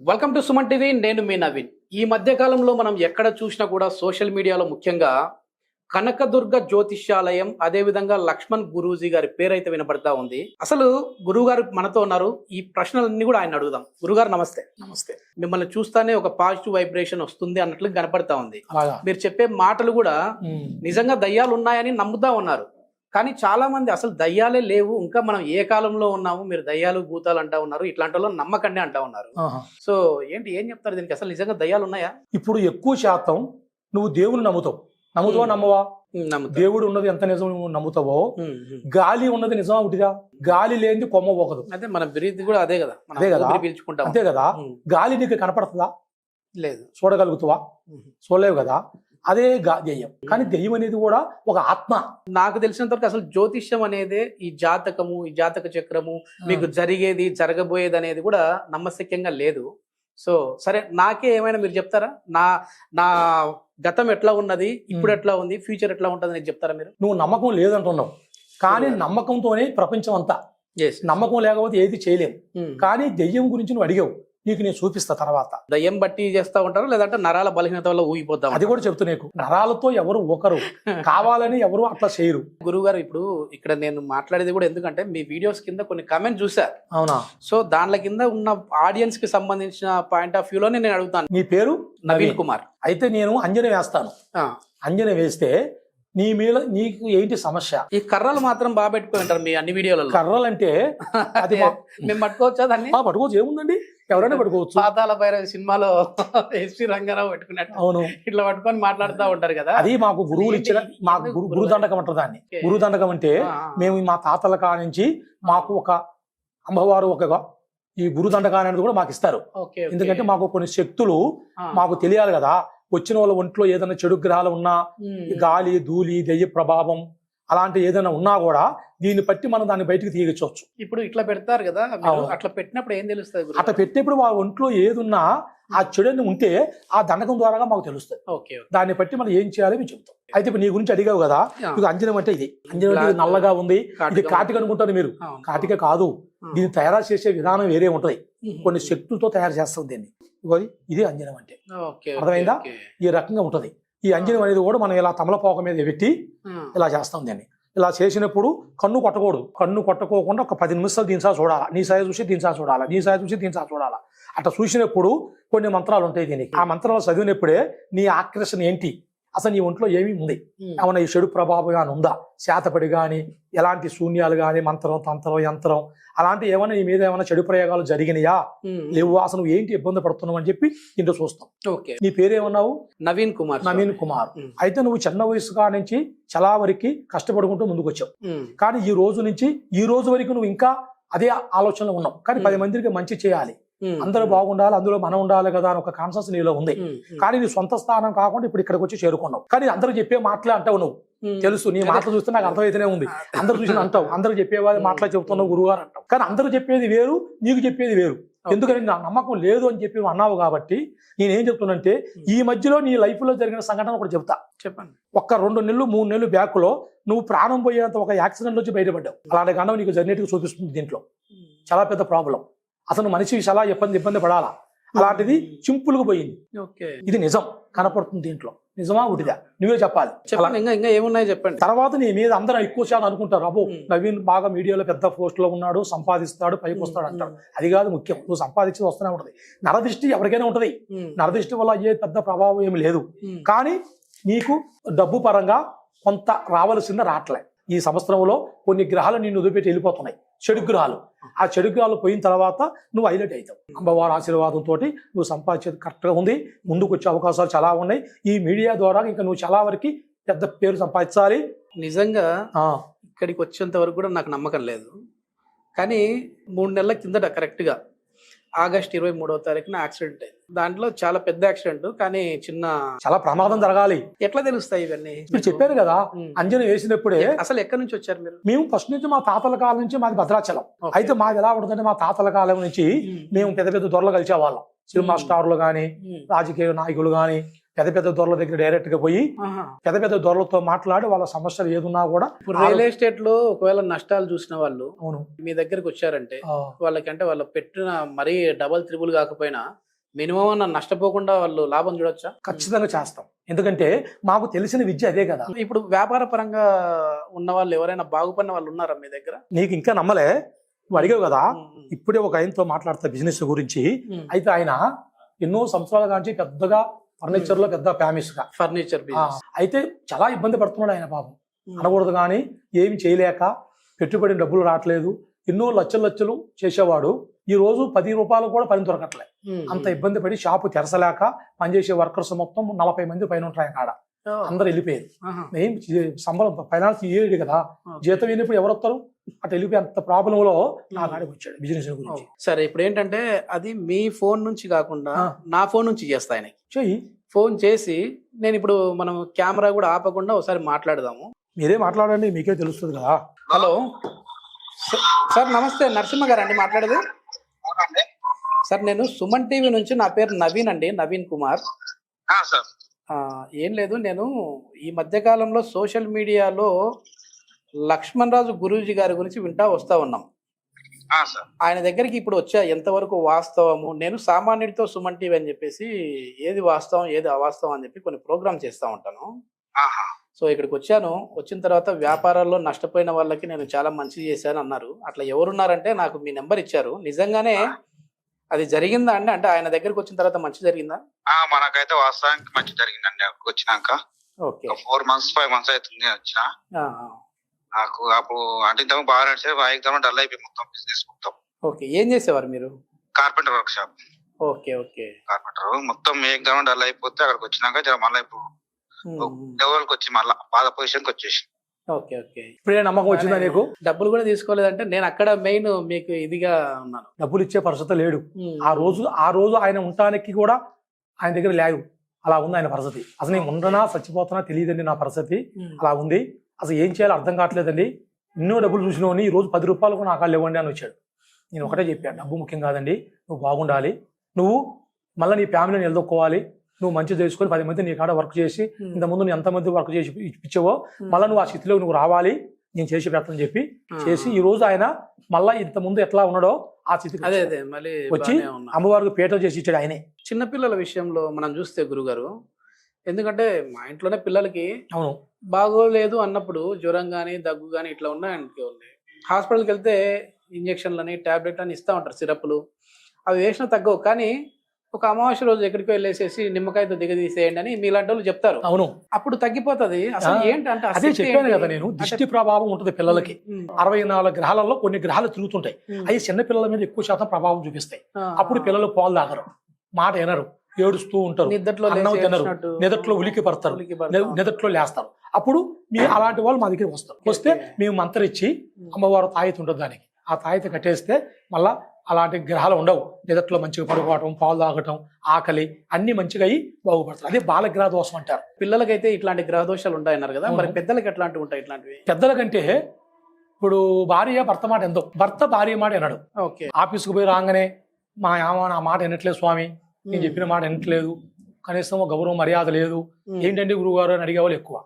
Welcome to Suman TV. నేను మీ నవీన్. ఈ మధ్య కాలంలో మనం ఎక్కడ చూసినా కూడా సోషల్ మీడియాలో ముఖ్యంగా కనకదుర్గ జ్యోతిష్యాలయం, అదే విధంగా లక్ష్మణ్ గురూజీ గారి పేరైతే వినపడతా ఉంది. అసలు గురువు గారు మనతో ఉన్నారు. ఈ ప్రశ్నలన్నీ కూడా ఆయన అడుగుదాం. గురుగారు నమస్తే. నమస్తే. మిమ్మల్ని చూస్తానే ఒక పాజిటివ్ వైబ్రేషన్ వస్తుంది అన్నట్లు కనపడతా ఉంది. అలాగా మీరు చెప్పే మాటలు కూడా నిజంగా దయ్యాలు ఉన్నాయని నమ్ముతా ఉన్నారు. కానీ చాలా మంది అసలు దయ్యాలే లేవు, ఇంకా మనం ఏ కాలంలో ఉన్నాము, మీరు దయ్యాలు భూతాలు అంటా ఉన్నారు, ఇట్లాంటి వాళ్ళు నమ్మకండి అంటా ఉన్నారు. సో ఏం చెప్తారు దీనికి? అసలు నిజంగా దయ్యాలు ఉన్నాయా? ఇప్పుడు ఎక్కువ శాతం నువ్వు దేవుని నమ్ముతావా నమ్మవా? దేవుడు ఉన్నది ఎంత నిజం నువ్వు నమ్ముతావో, గాలి ఉన్నది నిజమా ఉటిదా? గాలి లేనిది కొమ్మ పోకదు. అదే మన బ్రీత్ కూడా అదే కదా, అదే కదా, పీల్చుకుంటాం. అంతే కదా. గాలి నీకు కనపడుతుందా? లేదు. చూడగలుగుతావా? చూడలేవు కదా. అదే దెయ్యం. కానీ దెయ్యం అనేది కూడా ఒక ఆత్మ. నాకు తెలిసినంత వరకు అసలు జ్యోతిష్యం అనేది ఈ జాతకము, ఈ జాతక చక్రము, మీకు జరిగేది జరగబోయేది అనేది కూడా నమ్మశక్యంగా లేదు. సో సరే, నాకే ఏమైనా మీరు చెప్తారా? నా గతం ఎట్లా ఉన్నది, ఇప్పుడు ఎట్లా ఉంది, ఫ్యూచర్ ఎట్లా ఉంటుంది అనేది చెప్తారా మీరు? నువ్వు నమ్మకం లేదంటున్నావు, కానీ నమ్మకంతోనే ప్రపంచం అంతా. నమ్మకం లేకపోతే ఏది చేయలేము. కానీ దెయ్యం గురించి నువ్వు అడిగావు, నీకు నేను చూపిస్తా తర్వాత. దయ్యం బట్టి చేస్తా ఉంటారు, లేదంటే నరాల బలహీనత వల్ల ఊగిపోతాం? అది కూడా చెప్తూ నీకు నరాలతో ఎవరు ఒకరు కావాలని ఎవరు అట్లా చేయరు. గురువు గారు, ఇప్పుడు ఇక్కడ నేను మాట్లాడేది కూడా ఎందుకంటే మీ వీడియోస్ కింద కొన్ని కామెంట్ చూసా. అవునా? సో దాంట్లో కింద ఉన్న ఆడియన్స్ కి సంబంధించిన పాయింట్ ఆఫ్ వ్యూ లోనే నేను అడుగుతాను. మీ పేరు నవీన్ కుమార్. అయితే నేను అంజన వేస్తాను. అంజన వేస్తే నీ మీద నీకు ఏంటి సమస్య? ఈ కర్రలు మాత్రం బాగా పెట్టుకుని ఉంటారు మీ అన్ని వీడియోలలో. కర్రలు అంటే అది మేము పట్టుకోవచ్చా దాన్ని? పట్టుకోవచ్చు, ఏముందండి, ఎవరైనా పట్టుకోవచ్చు. పాతాళ భైరవ సినిమాలో ఎస్పీ రంగారావు పెట్టుకున్నట్టు. అవును, ఇట్లా పట్టుకొని మాట్లాడుతూ ఉంటారు కదా. అది మాకు గురువులు ఇచ్చిన, మాకు గురుదండకం అంటారు దాన్ని. గురుదండకం అంటే మేము మా తాతల కానించి మాకు ఒక అమ్మవారు ఒక ఈ గురుదండకం అనేది కూడా మాకు ఇస్తారు. ఎందుకంటే మాకు కొన్ని శక్తులు మాకు తెలియాలి కదా. వచ్చిన వాళ్ళ ఒంట్లో ఏదైనా చెడు గ్రహాలు ఉన్నా, గాలి ధూళి దెయ్య ప్రభావం అలాంటి ఏదైనా ఉన్నా కూడా దీన్ని బట్టి మనం దాన్ని బయటకు తీయవచ్చు. ఇప్పుడు ఇట్లా పెడతారు కదా, అట్లా పెట్టినప్పుడు ఏం తెలుస్తుంది? అట్లా పెట్టేప్పుడు వాళ్ళ ఒంట్లో ఏదున్నా ఆ చెడు ఉంటే ఆ దండకం ద్వారా మాకు తెలుస్తుంది. దాన్ని బట్టి మనం ఏం చేయాలి మేము చెప్తాం. అయితే ఇప్పుడు నీ గురించి అడిగావు కదా, ఇక అంజనం అంటే ఇది. అంజనం అంటే నల్లగా ఉంది, ఇది కాటిక అనుకుంటారు మీరు. కాటిక కాదు, దీన్ని తయారు చేసే విధానం వేరే ఉంటది. కొన్ని శక్తులతో తయారు చేస్తాం దీన్ని. ఇది అంజనం అంటే. అర్థమైందా? ఈ రకంగా ఉంటది. ఈ అంజనం అనేది కూడా మనం ఇలా తమలపాకు మీద పెట్టి ఇలా చేస్తాం దీన్ని. ఇలా చేసినప్పుడు కన్ను కొట్టకూడదు. కన్ను కొట్టుకోకుండా ఒక 10 నిమిషాలు దీనిసా చూడాలా. నీ సాయి చూసి దీనిసా చూడాలా, నీ సాయి చూసి దీనిసా చూడాలా. అట్లా చూసినప్పుడు కొన్ని మంత్రాలు ఉంటాయి దీనికి. ఆ మంత్రాలు చదివినప్పుడే నీ ఆకర్షణ ఏంటి, అసలు నీ ఒంట్లో ఏమి ఉంది, ఏమన్నా ఈ చెడు ప్రభావం కానీ ఉందా, శాతపడి కానీ ఎలాంటి శూన్యాలు కానీ, మంత్రం తంత్రం యంత్రం అలాంటి ఏమైనా నీ మీద ఏమైనా చెడు ప్రయోగాలు జరిగినాయా లేవు, అసలు నువ్వు ఏంటి ఇబ్బంది పడుతున్నావు అని చెప్పి ఇంట్లో చూస్తాం. నీ పేరేమన్నావు? నవీన్ కుమార్. నవీన్ కుమార్. అయితే నువ్వు చిన్న వయసు కా నుంచి చాలా వరకు కష్టపడుకుంటూ ముందుకు వచ్చావు. కానీ ఈ రోజు నుంచి ఈ రోజు వరకు నువ్వు ఇంకా అదే ఆలోచనలో ఉన్నావు. కానీ 10 మందికి మంచి చేయాలి, అందరూ బాగుండాలి, అందులో మనం ఉండాలి కదా అని ఒక కాన్సెప్ట్ నీలో ఉంది. కానీ నీ సొంత స్థానం కాకుండా ఇప్పుడు ఇక్కడికి వచ్చి చేరుకున్నావు. కానీ అందరూ చెప్పే మాటలే అంటావు నువ్వు. తెలుసు, నీ మాటలు చూస్తే నాకు అర్థమైతేనే ఉంది. అందరూ చూసి అంటావు, అందరూ చెప్పేవాళ్ళు మాటలు చెబుతున్నావు గురుగారు అంటావు. కానీ అందరూ చెప్పేది వేరు, నీకు చెప్పేది వేరు. ఎందుకంటే నా నమ్మకం లేదు అని చెప్పి అన్నావు. కాబట్టి నేనేం చెప్తున్నానంటే, ఈ మధ్యలో నీ లైఫ్ లో జరిగిన సంఘటన ఒకటి చెప్తా. చెప్పండి. ఒక్క 2 నెలలు 3 నెలలు బ్యాక్ లో నువ్వు ప్రాణం పోయేంత ఒక యాక్సిడెంట్ నుంచి బయటపడ్డావు. అలాంటి గండం నీకు జర్నీటికి చూపిస్తుంది. దీంట్లో చాలా పెద్ద ప్రాబ్లం. అసలు మనిషి చాలా ఇబ్బంది పడాలా, అలాంటిది సింపుల్గా పోయింది. ఇది నిజం కనపడుతుంది. దీంట్లో నిజమా ఉటిదా నువ్వే చెప్పాలి. ఇంకా ఏమున్నాయో చెప్పండి. తర్వాత నీ మీద అందరూ ఎక్కువ శాతం అనుకుంటారు, అబ్బో నవీన్ బాగా మీడియాలో పెద్ద పోస్ట్ లో ఉన్నాడు, సంపాదిస్తాడు, పైకి వస్తాడు అంటాడు. అది కాదు ముఖ్యం. నువ్వు సంపాదించి వస్తూనే ఉంటది. నరదృష్టి ఎవరికైనా ఉంటది. నరదృష్టి వల్ల ఏ పెద్ద ప్రభావం ఏమి లేదు. కానీ నీకు డబ్బు పరంగా కొంత రావాల్సింది రావట్లే. ఈ సంవత్సరంలో కొన్ని గ్రహాలు నిన్ను వదిలిపెట్టి వెళ్ళిపోతున్నాయి, చెడు గ్రహాలు. ఆ చెడు గ్రహాలు పోయిన తర్వాత నువ్వు హైలైట్ అవుతావు. అమ్మవారి ఆశీర్వాదంతో నువ్వు సంపాదించేది కరెక్ట్గా ఉంది. ముందుకు వచ్చే అవకాశాలు చాలా ఉన్నాయి. ఈ మీడియా ద్వారా ఇంకా నువ్వు చాలా వరకు పెద్ద పేరు సంపాదించాలి. నిజంగా ఇక్కడికి వచ్చేంత వరకు కూడా నాకు నమ్మకం లేదు. కానీ 3 నెలల కిందట కరెక్ట్గా ఆగస్టు 23వ తారీఖున యాక్సిడెంట్ అయింది. దాంట్లో చాలా పెద్ద యాక్సిడెంట్, కానీ చాలా ప్రమాదం జరగాలి. ఎట్లా తెలుస్తాయి ఇవన్నీ? మీరు చెప్పారు కదా, అంజన వేసినప్పుడే. అసలు ఎక్కడి నుంచి వచ్చారు మీరు? మేము ఫస్ట్ నుంచి మా తాతల కాలం నుంచి మాది భద్రాచలం. అయితే మాది ఎలా ఉంటుందంటే, మా తాతల కాలం నుంచి మేము పెద్ద పెద్ద దొరలు కలిసే వాళ్ళం. సినిమా స్టార్లు గాని, రాజకీయ నాయకులు గాని పెద్ద పెద్ద దొరల దగ్గర డైరెక్ట్ గా పోయి పెద్ద పెద్ద దొరలతో మాట్లాడి వాళ్ళ సమస్యలు ఏదున్నా కూడా. రియల్ ఎస్టేట్ లో ఒకవేళ నష్టాలు చూసిన వాళ్ళు మీ దగ్గరకు వచ్చారంటే వాళ్ళకంటే వాళ్ళు పెట్టిన మరీ డబల్ త్రిబుల్ కాకపోయినా మినిమం అన్న నష్టపోకుండా వాళ్ళు లాభం చూడొచ్చా? ఖచ్చితంగా చేస్తాం. ఎందుకంటే మాకు తెలిసిన విద్య అదే కదా. ఇప్పుడు వ్యాపార పరంగా ఉన్న వాళ్ళు ఎవరైనా బాగుపడిన వాళ్ళు ఉన్నారా మీ దగ్గర? నీకు ఇంకా నమ్మలే, నువ్వు అడిగావు కదా. ఇప్పుడే ఒక ఆయనతో మాట్లాడతా బిజినెస్ గురించి. అయితే ఆయన ఎన్నో సంవత్సరాల నుంచి పెద్దగా ఫర్నిచర్ లో పెద్ద ఫేమస్ గా ఫర్నిచర్ అయితే చాలా ఇబ్బంది పడుతున్నాడు ఆయన పాపం. అనకూడదు కానీ ఏమి చేయలేక పెట్టుబడి డబ్బులు రావట్లేదు, ఎన్నో లక్షలు చేసేవాడు. ఈ రోజు 10 రూపాయలు కూడా పని దొరకట్లే. అంత ఇబ్బంది పడి షాపు తెరసలేక పనిచేసే వర్కర్స్ మొత్తం 40 మంది పైన ఉంటాయి కాడ. అందరు వెళ్ళిపోయారు. ఏం సంబరం ఫైనాన్స్ ఇయ్యేది కదా, జీతం అయినప్పుడు ఎవరు వస్తారు? అటు వెళ్ళిపోయి అంత ప్రాబ్లం లో నా కాడికి వచ్చాడు బిజినెస్ గురించి. సరే, ఇప్పుడు ఏంటంటే అది మీ ఫోన్ నుంచి కాకుండా నా ఫోన్ నుంచి చేస్తా ఆయనకి. చెయ్యి, ఫోన్ చేసి నేను ఇప్పుడు మనం కెమెరా కూడా ఆపకుండా ఒకసారి మాట్లాడదాము. మీరే మాట్లాడండి, మీకే తెలుస్తుంది కదా. హలో సార్, నమస్తే. నరసింహ గారు అండి మాట్లాడేది? సార్, నేను సుమన్ టీవీ నుంచి, నా పేరు నవీన్ అండి, నవీన్ కుమార్. ఏం లేదు, నేను ఈ మధ్య కాలంలో సోషల్ మీడియాలో లక్ష్మణ్ రాజు గురూజీ గారి గురించి వింటా వస్తా ఉన్నాం. ఆయన దగ్గరికి ఇప్పుడు వచ్చా, ఎంతవరకు వాస్తవము? నేను సామాన్యుడితో సుమన్ టీవీ అని చెప్పేసి ఏది వాస్తవం ఏది అవాస్తవం అని చెప్పి కొన్ని ప్రోగ్రామ్ చేస్తా ఉంటాను. సో ఇక్కడికి వచ్చాను. వచ్చిన తర్వాత వ్యాపారాల్లో నష్టపోయిన వాళ్ళకి నేను చాలా మంచి చేశాను అన్నారు. అట్లా ఎవరున్నారంటే నాకు మీ నెంబర్ ఇచ్చారు. నిజంగానే అది జరిగిందా అండి? అంటే ఆయన దగ్గరికి వచ్చిన తర్వాత మంచి జరిగిందా? మనకైతే వాస్తవానికి మంచి జరిగిందండి. అక్కడికి వచ్చినాక 4 months 5 months అవుతుంది వచ్చిన. నాకు అప్పుడు అంటే ఇంతకు బాగా నడిచేది, ఎగ్జామ్ డల్ అయిపోయి మొత్తం బిజినెస్ మొత్తం. ఓకే, ఏం చేసేవారు మీరు? Carpenter work shop. Okay okay, carpenter మొత్తం ఎగ్జామ్ డల్ అయిపోతే అక్కడికి వచ్చినాక జర మళ్ళీ ఇప్పుడు లెవెల్కి వచ్చి మళ్ళీ పాత పొజిషన్కి వచ్చేసి. ఓకే ఓకే, ఇప్పుడే నమ్మకం వచ్చిందా నీకు? డబ్బులు కూడా తీసుకోలేదంటే నేను అక్కడ మెయిన్ మీకు ఇదిగా ఉన్నాను. డబ్బులు ఇచ్చే పరిస్థితి లేడు. ఆ రోజు ఆయన ఉండటానికి కూడా ఆయన దగ్గర లేదు. అలా ఉంది ఆయన పరిస్థితి. అసలు నేను ఉండనా చచ్చిపోతున్నా తెలియదండి నా పరిస్థితి. అలా ఉంది, అసలు ఏం చేయాలో అర్థం కావట్లేదండి. ఎన్నో డబ్బులు చూసినవని ఈ రోజు 10 రూపాయలు కూడా నాకు ఇవ్వండి అని వచ్చాడు. నేను ఒకటే చెప్పాను, డబ్బు ముఖ్యం కాదండి, నువ్వు బాగుండాలి, నువ్వు మళ్ళీ నీ ఫ్యామిలీని నిలదొక్కోవాలి, నువ్వు మంచి చేసుకొని 10 మంది నీ కాడ వర్క్ చేసి ఇంతకుముందు నువ్వు ఎంతమంది వర్క్ చేసి ఇప్పించావో మళ్ళీ నువ్వు ఆ స్థితిలో నువ్వు రావాలి, నేను చేసి పెడతానని చెప్పి చేసి ఈ రోజు ఆయన మళ్ళీ ఇంత ముందు ఎట్లా ఉన్నాడో ఆ స్థితికి వచ్చి అమ్మవారికి పీటలు చేసి ఇచ్చాడు ఆయనే. చిన్నపిల్లల విషయంలో మనం చూస్తే గురుగారు, ఎందుకంటే మా ఇంట్లోనే పిల్లలకి అవును బాగోలేదు అన్నప్పుడు జ్వరం కానీ దగ్గు కానీ ఇట్లా ఉన్నాయనుకోండి, హాస్పిటల్కి వెళ్తే ఇంజక్షన్లని టాబ్లెట్లని ఇస్తూ ఉంటారు, సిరప్లు. అవి వేసినా తగ్గవు. కానీ ఒక అమావాస్య రోజు ఎక్కడికి వెళ్ళేసేసి నిమ్మకాయతో దిగదీసేయండి అని మీలాంటి వాళ్ళు చెప్తారు. అవును, అప్పుడు తగ్గిపోతుంది. అసలు ఏంటంటే అదే చెప్పాను కదా నేను, దిష్టి ప్రభావం ఉంటుంది పిల్లలకి. 64 గ్రహాలలో కొన్ని గ్రహాలు తిరుగుతుంటాయి, అవి చిన్న పిల్లల మీద ఎక్కువ శాతం ప్రభావం చూపిస్తాయి. అప్పుడు పిల్లలు పాలు తాగరు, మాట వినరు, ఏడుస్తూ ఉంటారు, అన్నం తినరు, నిదట్లో ఉలికి పడతారు, నిదట్లో లేస్తారు. అప్పుడు మీ అలాంటి వాళ్ళు మా దగ్గరికి వస్తారు. వస్తే మేము మంత్రిచ్చి అమ్మవారు తాయిత ఉంటుంది దానికి, ఆ తాయిత కట్టేస్తే మళ్ళా అలాంటి గ్రహాలు ఉండవు. నిదట్లో మంచిగా పడుకోవటం, పాలు తాగటం, ఆకలి అన్ని మంచిగా అయ్యి బాగుపడతారు. అదే బాలగ్రహ దోషం అంటారు. పిల్లలకైతే ఇట్లాంటి గ్రహ దోషాలు ఉంటాయన్నారు కదా, మరి పెద్దలకి ఎట్లాంటివి ఉంటాయి? ఇట్లాంటివి పెద్దలకంటే ఇప్పుడు భార్య భర్త మాట ఎంతో, భర్త భార్య మాట వినడు. ఆఫీస్కి పోయి రాగానే మా ఆమె నా మాట వినట్లేదు స్వామి, నేను చెప్పిన మాట వినట్లేదు, కనీసం గౌరవం మర్యాద లేదు, ఏంటంటే గురువుగారు అని అడిగేవాళ్ళు ఎక్కువ.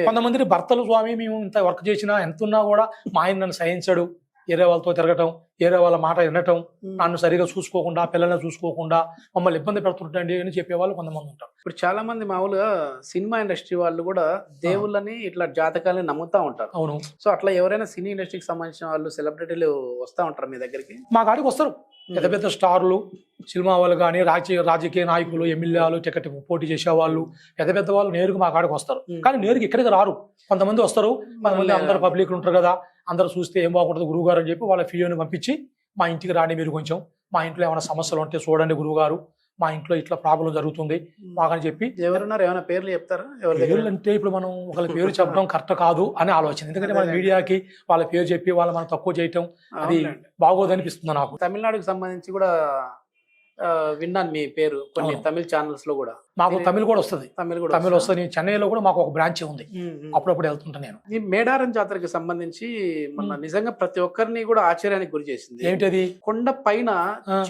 కొంతమంది భర్తలు స్వామి మేము ఇంత వర్క్ చేసినా ఎంత ఉన్నా కూడా మా ఆయన నన్ను సహించడు, ఏరే వాళ్ళతో తిరగటం, ఏరే వాళ్ళ మాట వినటం, నన్ను సరిగా చూసుకోకుండా, పిల్లల్ని చూసుకోకుండా మమ్మల్ని ఇబ్బంది పెడుతుంటండి అని చెప్పేవాళ్ళు కొంతమంది ఉంటారు. ఇప్పుడు చాలా మంది మామూలుగా సినిమా ఇండస్ట్రీ వాళ్ళు కూడా దేవుళ్ళని ఇట్లా జాతకాలని నమ్ముతా ఉంటారు. అవును. సో అట్లా ఎవరైనా సినీ ఇండస్ట్రీకి సంబంధించిన వాళ్ళు, సెలబ్రిటీలు వస్తూ ఉంటారు మీ దగ్గరికి? మా కాడికి వస్తారు పెద్ద పెద్ద స్టార్లు, సినిమా వాళ్ళు కానీ, రాజకీయ నాయకులు, ఎమ్మెల్యేలు, టికెట్ పోటీ చేసేవాళ్ళు, పెద్ద పెద్ద వాళ్ళు నేరుగా మా కాడికి వస్తారు. కానీ నేరుగా ఇక్కడికి రారు. కొంతమంది వస్తారు, కొంతమంది అందరు పబ్లిక్ ఉంటారు కదా, అందరు చూస్తే ఏం బాగుంటుంది గురువుగారు అని చెప్పి వాళ్ళ ఫియోని పంపించి మా ఇంటికి రాండి, మీరు కొంచెం మా ఇంట్లో ఏమైనా సమస్యలు ఉంటే చూడండి గురువుగారు, మా ఇంట్లో ఇట్లా ప్రాబ్లం జరుగుతుంది మాకని చెప్పి. ఎవరున్నారు, ఏమైనా పేర్లు చెప్తారా? పేర్లు అంటే ఇప్పుడు మనం ఒకళ్ళ పేరు చెప్పడం కరెక్ట్ కాదు అని ఆలోచన. ఎందుకంటే మన మీడియాకి వాళ్ళ పేరు చెప్పి వాళ్ళు మనం తక్కువ చేయటం అది బాగోదనిపిస్తుంది నాకు. తమిళనాడుకి సంబంధించి కూడా విన్నాను మీ పేరు కొన్ని తమిళ ఛానల్స్ లో కూడా. మాకు తమిళ కూడా వస్తుంది, తమిళ వస్తుంది. చెన్నైలో కూడా మాకు ఒక బ్రాంచ్ ఉంది, అప్పుడప్పుడు వెళ్తుంటా నేను. ఈ మేడారం జాతరకి సంబంధించి మన నిజంగా ప్రతి ఒక్కరిని కూడా ఆశ్చర్యానికి గురి చేసింది. ఏంటది? కొండ పైన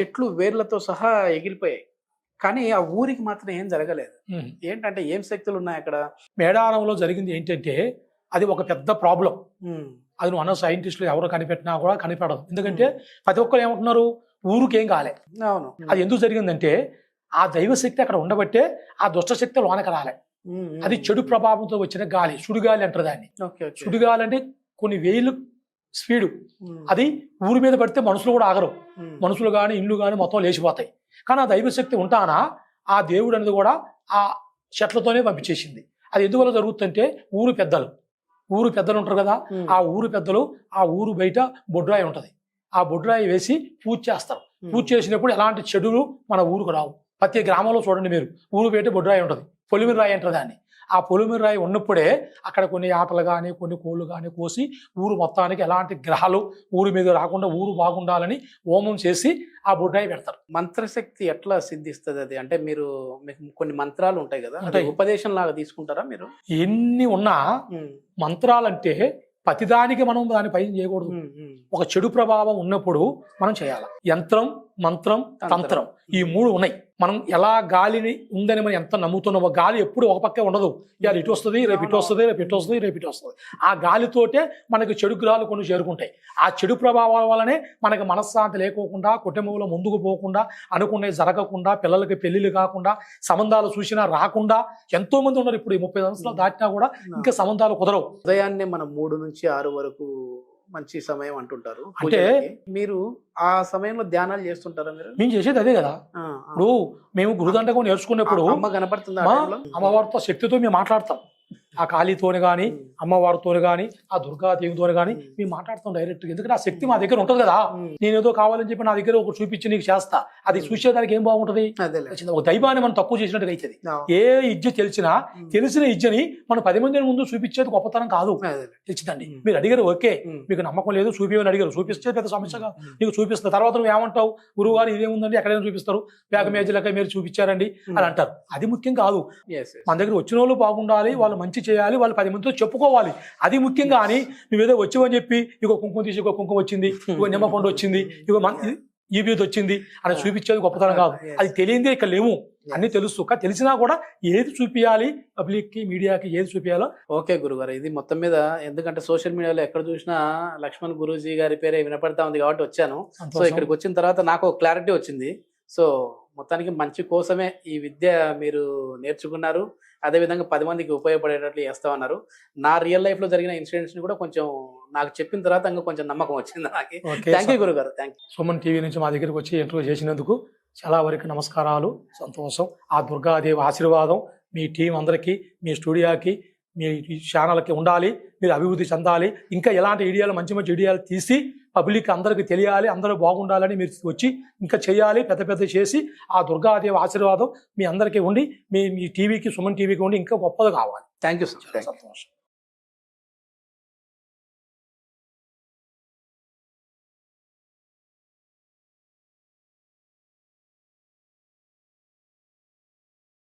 చెట్లు వేర్లతో సహా ఎగిరిపోయాయి, కానీ ఆ ఊరికి మాత్రం ఏం జరగలేదు. ఏంటంటే ఏం శక్తులు ఉన్నాయి అక్కడ? మేడారంలో జరిగింది ఏంటంటే అది ఒక పెద్ద ప్రాబ్లం. అది నువ్వు అన్న సైంటిస్టులు ఎవరు కనిపెట్టినా కూడా కనిపెడదు. ఎందుకంటే ప్రతి ఒక్కరు ఏమంటున్నారు, ఊరికి ఏం కాలే. అవును. అది ఎందుకు జరిగిందంటే ఆ దైవశక్తి అక్కడ ఉండబట్టే ఆ దుష్టశక్తి లోనకి రాలే. అది చెడు ప్రభావంతో వచ్చిన గాలి, సుడిగాలి అంటారు దాన్ని. సుడిగాలి అంటే కొన్ని వేలు స్పీడు. అది ఊరి మీద పడితే మనుషులు కూడా ఆగరు, మనుషులు కానీ ఇండ్లు కానీ మొత్తం లేచిపోతాయి. కానీ ఆ దైవశక్తి ఉంటానా ఆ దేవుడు అనేది కూడా ఆ చెట్లతోనే పంపించేసింది. అది ఎందువల్ల జరుగుతుందంటే ఊరు పెద్దలు ఉంటారు కదా, ఆ ఊరు పెద్దలు ఆ ఊరు బయట బొడ్రాయి ఉంటది, ఆ బొడ్రాయి వేసి పూజ చేస్తారు. పూజ చేసినప్పుడు ఎలాంటి చెడులు మన ఊరుకు రావు. ప్రతి గ్రామంలో చూడండి మీరు, ఊరు బయట బొడ్రాయి ఉంటుంది, పొలిమిరి రాయి అంటారు దాన్ని. ఆ పొలిమిరి రాయి ఉన్నప్పుడే అక్కడ కొన్ని ఆటలు కానీ కొన్ని కోళ్ళు కానీ కోసి ఊరు మొత్తానికి ఎలాంటి గ్రహాలు ఊరి మీద రాకుండా ఊరు బాగుండాలని హోమం చేసి ఆ బొడ్రాయి పెడతారు. మంత్రశక్తి ఎట్లా సిద్ధిస్తుంది అది? అంటే మీకు కొన్ని మంత్రాలు ఉంటాయి కదా, ఉపదేశం లాగా తీసుకుంటారా మీరు? ఎన్ని ఉన్నా మంత్రాలంటే ప్రతిదానికి మనం దాని పైన చేయకూడదు. ఒక చెడు ప్రభావం ఉన్నప్పుడు మనం చేయాలి. యంత్రం, మంత్రం, తంత్రం ఈ 3 ఉన్నాయి. మనం ఎలా గాలిని ఉందని మనం ఎంత నమ్ముతున్నామో, గాలి ఎప్పుడు ఒక పక్కే ఉండదు. ఇవాళ ఇటు వస్తుంది, రేపు ఇటు వస్తుంది, రేపు ఇటు వస్తుంది, రేపు ఇటు వస్తుంది. ఆ గాలితోటే మనకి చెడు గ్రహాలు కొన్ని చేరుకుంటాయి. ఆ చెడు ప్రభావాల వల్లనే మనకి మనశ్శాంతి లేకోకుండా, కుటుంబంలో ముందుకు పోకుండా, అనుకునేవి జరగకుండా, పిల్లలకి పెళ్లిళ్ళు కాకుండా, సంబంధాలు చూసినా రాకుండా ఎంతో మంది ఉన్నారు. ఇప్పుడు 30 సంవత్సరాలు దాటినా కూడా ఇంకా సంబంధాలు కుదరవు. ఉదయాన్నే మనం 3 నుంచి 6 వరకు మంచి సమయం అంటుంటారు. అంటే మీరు ఆ సమయంలో ధ్యానాలు చేస్తుంటారా మీరు? మేము చేసేది అదే కదా. ఇప్పుడు మేము గురుదండకం నేర్చుకున్నప్పుడు అమ్మ కనపడుతుంది, అమ్మవారితో శక్తితో మేము మాట్లాడతాం. ఆ కాళీతోని కానీ, అమ్మవారితోని కానీ, ఆ దుర్గాదేవితోని కానీ మేము మాట్లాడతాం డైరెక్ట్. ఎందుకంటే ఆ శక్తి మా దగ్గర ఉంటుంది కదా. నేను ఏదో కావాలని చెప్పి నా దగ్గర ఒక చూపించి నీకు చేస్తా, అది చూసేదానికి ఏం బాగుంటది? ఒక దైవాన్ని మనం తక్కువ చేసినట్టుగా అవుతుంది. ఏ ఇజ్జ తెలిసిన ఇజ్జని మనం 10 మంది ముందు చూపించేది గొప్పతనం కాదు. తెచ్చిందండి మీరు అడిగారు, ఓకే మీకు నమ్మకం లేదు చూపించని అడిగారు, చూపిస్తే పెద్ద సమస్యగా నీకు చూపిస్తుంది. తర్వాత నువ్వు ఏమంటావు, గురువు గారు ఇదేముందండి ఎక్కడైనా చూపిస్తారు, బ్యాగ్ మేజీలక మీరు చూపించారండి అని అంటారు. అది ముఖ్యం కాదు. మన దగ్గర వచ్చిన వాళ్ళు బాగుండాలి, వాళ్ళు మంచి చేయాలి, వాళ్ళు 10 మందితో చెప్పుకోవాలి, అది ముఖ్యంగా. అని నువ్వేదో వచ్చావని చెప్పి ఇగో కుంకుమ తీసి, ఇగో కుంకుమ వచ్చింది, ఇగో నిమ్మ పండు వచ్చింది, ఇగో ఈ బీది వచ్చింది అని చూపించేది గొప్పతనం కాదు. అది తెలియందే ఇక్కడ లేవు, అన్ని తెలుసు. తెలిసినా కూడా ఏది చూపించాలి, పబ్లిక్ కి మీడియాకి ఏది చూపించాలో. ఓకే గురుగారు, ఇది మొత్తం మీద ఎందుకంటే సోషల్ మీడియాలో ఎక్కడ చూసినా లక్ష్మణ్ గురూజీ గారి పేరే వినపడతా ఉంది కాబట్టి వచ్చాను. సో ఇక్కడికి వచ్చిన తర్వాత నాకు ఒక క్లారిటీ వచ్చింది. సో మొత్తానికి మంచి కోసమే ఈ విద్య మీరు నేర్చుకున్నారు, అదేవిధంగా 10 మందికి ఉపయోగపడేటట్లు చేస్తామన్నారు. నా రియల్ లైఫ్ లో జరిగిన ఇన్సిడెంట్స్ ని కూడా కొంచెం నాకు చెప్పిన తర్వాత ఇంకా కొంచెం నమ్మకం వచ్చింది నాకు. థ్యాంక్ యూ గురుగారు. Thank you. సుమన్ టీవీ నుంచి మా దగ్గరికి వచ్చి ఇంటర్వ్యూ చేసినందుకు చాలా వరకు నమస్కారాలు, సంతోషం. ఆ దుర్గాదేవి ఆశీర్వాదం మీ టీం అందరికీ, మీ స్టూడియోకి, మీ ఛానల్కి ఉండాలి. మీరు అభివృద్ధి చెందాలి. ఇంకా ఎలాంటి ఐడియాలు, మంచి మంచి ఐడియాలు తీసి పబ్లిక్ అందరికి తెలియాలి, అందరూ బాగుండాలని మీరు వచ్చి ఇంకా చేయాలి, పెద్ద చేసి ఆ దుర్గాదేవి ఆశీర్వాదం మీ అందరికీ ఉండి, మీ టీవీకి, సుమన్ టీవీకి ఉండి ఇంకా గొప్పది కావాలి. Thank you sir. సంతోషం.